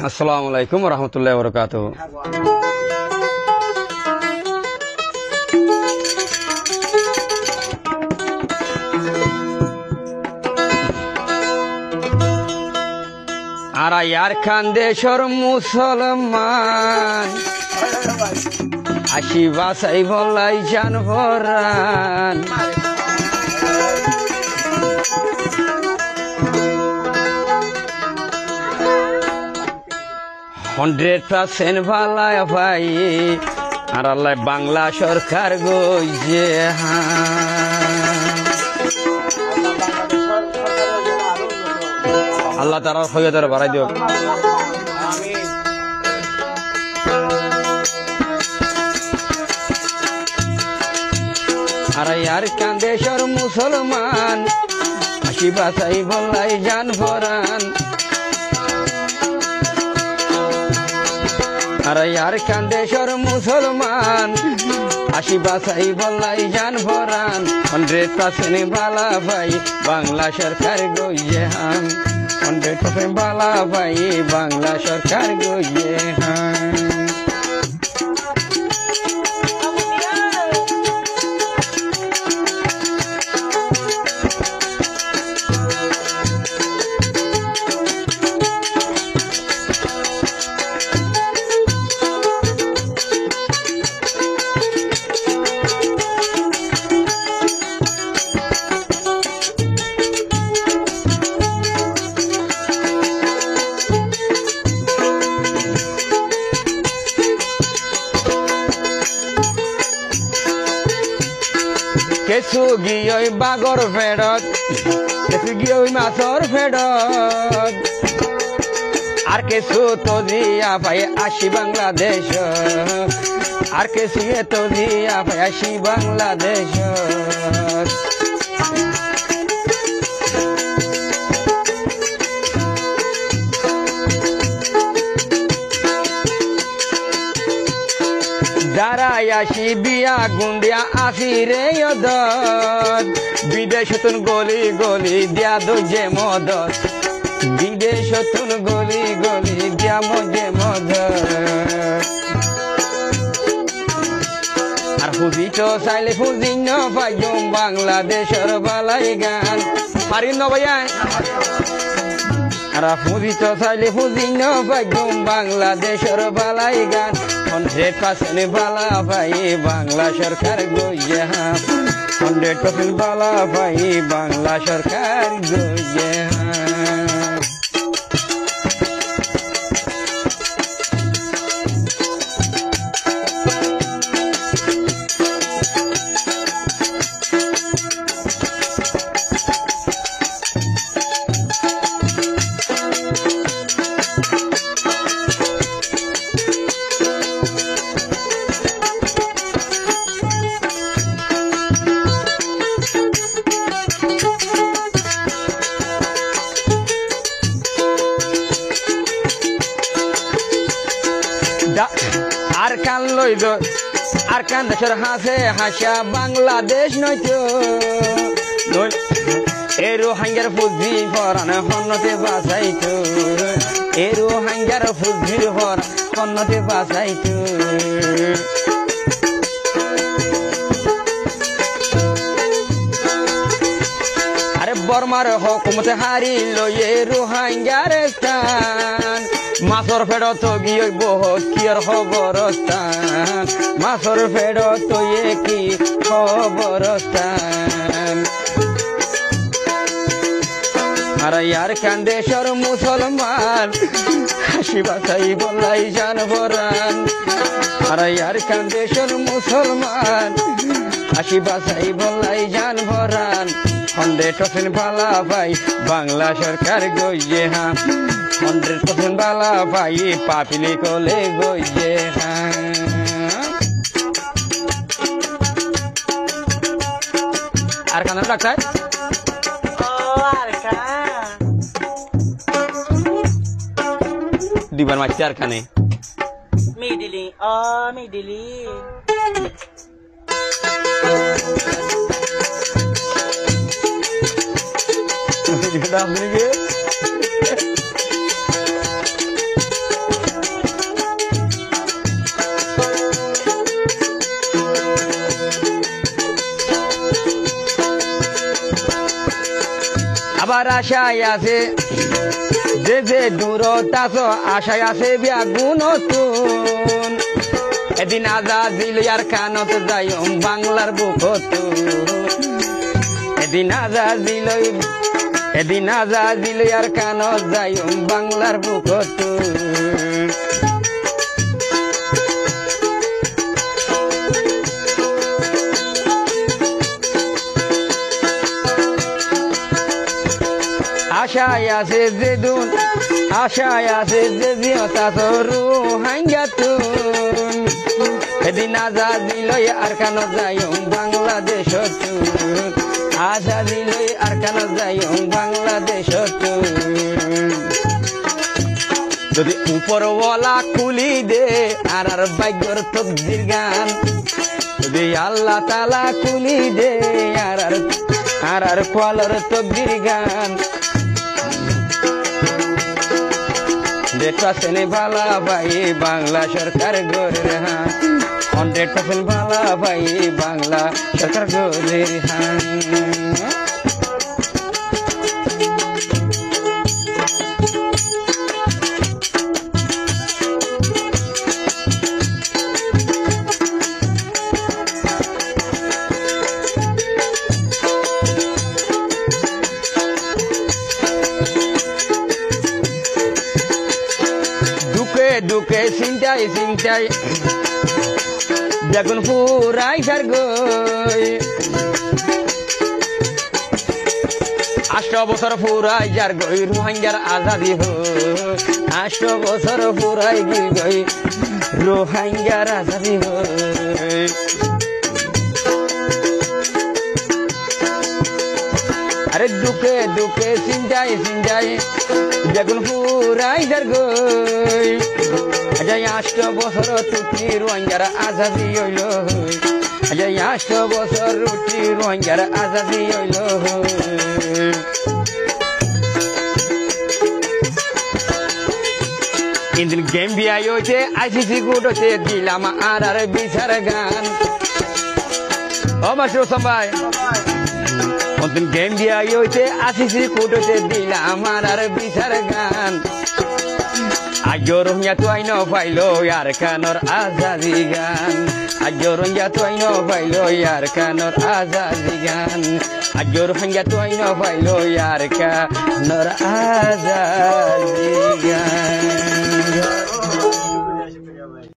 আসসালামু আলাইকুম ওয়া রাহমাতুল্লাহি ওয়া বারাকাতুহু। আরা ইয়ার খান্দেশ্বর মুসলমান আসি বাসাই বলাই জান ভরান 100% ভালাই ভাই আর আল্লাহ বাংলা সরকার গইছে আল্লাহ তাআলা খয়দার বাড়াই দিও আমিন। আর ইয়ার কান্দেশ্বর মুসলমান আসি বাসাই বলাই জান ভরান আর ইয়ার কান্দেশ্বর মুসলমান আসি বাসাই বলাই জান ভরান 100% বালা ভাই বাংলা সরকার গইয়ে হান 100% বালা ভাই বাংলা সরকার গইয়ে হান। কেঁচু গিয়ে বাগর ফেরত কেঁচু গিয়ে মাছর ফেরত আর কেঁচু তো দিয়া ভাই আসি বাংলাদেশ আর কেঁচু তো দিয়া ভাই আসি বাংলাদেশ দাঁড়াই আসি বিয়া গুন্ডিয়া আসি রে বিদেশতুন গলি গলি দিয়া দোজে মদত বিদেশতুন গলি গলি দিয়া মজে মদত আর ফুজিত চাইলে ফুজি নপাইম বাংলাদেশের বালাই গান পারি নবাইয়া আর ফুজিত চাইলে ফুজি নপাইম বাংলাদেশের বালাই গান 100% বালা ভাই বাংলা সরকার গইয়ে হাম 100% বালা ভাই বাংলা সরকার গইয়ে হাম। আর কান লইদ আর কান দেশের হাসে হাসা বাংলাদেশ নয়তো এরো হাঙ্গার ফুজি ফরান হন্নতে বাঁচাইতো এরো হাঙ্গার ফুজির ফরান হন্নতে বাঁচাইতো আরে বর্মার হকুমতে হারি লইয়ে রোহাঙ্গার স্থান মাছর ফেরত গিয়ে বহুত কিয়র খবরস্থান মাছর ফেরত কি খবরস্থান আর ইয়ার কান্দেশ্বর মুসলমান হাসি বাসাই বলাই জান ভরান আর ইয়ার কান্দেশ্বর মুসলমান হাসি বাসাই বলাই জান ভরান 100% বালা ভাই বাংলা সরকার গইয়ে হাম 100% বালা ভাই পাপিলি কলে গইয়ে হাম। আর কান ডাক্তার দিবার মারছে আর খানে মিডিলি মিডিলি আপনি আবার আশায় আছে যে যে দূরত আছো আশায় আছে বিয়া গুণতুন এদিন আজাদ দিল আর কানত যাই বাংলার বুকত এদিন আজাদ দিল আর কানত যাই বাংলার বুকত আশায় আছে যে দুন আশায় আছে যে জিয়তা সরু হাঙ্গাতুন এদিন আজাদ দিলই আর কান যাই বাংলাদেশ আজাদ দিলই আর কান যাই বাংলাদেশ যদি উপরওয়ালা কুলি দে আর ভাগ্যর তকদির গান যদি আল্লাহ তাআলা কুলি দে আর কোয়ালর তকদির গান সেনে ভালা ভাই বাংলা সরকার গরের হান 100% ভালা ভাই বাংলা সরকার গরের হান দুকে চিন্তাই দেখুন পুরাই সার গই 8 বছর পুরাই যার গই রোহিঙ্গার আজাদি হই 8 বছর পুরাই গই রোহিঙ্গার আজাদি হই আরে দুকে চিন্তাই দেখুন পুরাই যার গই 8 বছর টুটি রোহিঙ্গার আজাদি হইল 8 বছর টুটি রোহিঙ্গার আজাদি হইল ইন্দিন গেম বিয়াই হইতে আইসিসি কোর্ট হইতে দিলাম আর বিচার গান ও মাস্টার সবাই অন্তিম গেম বিয়াই হইতে আইসিসি কোর্ট হইতে দিলাম আর বিচার গান আজো রোহিঙ্গা তো আইন পাইলো ইয়ার কানর আজাদি গান আজো রোহিঙ্গা তো আইন পাইলো ইয়ার কানর আজাদি গান আজো রোহিঙ্গা তো আইন পাইলো ইয়ার কানর আজাদি গান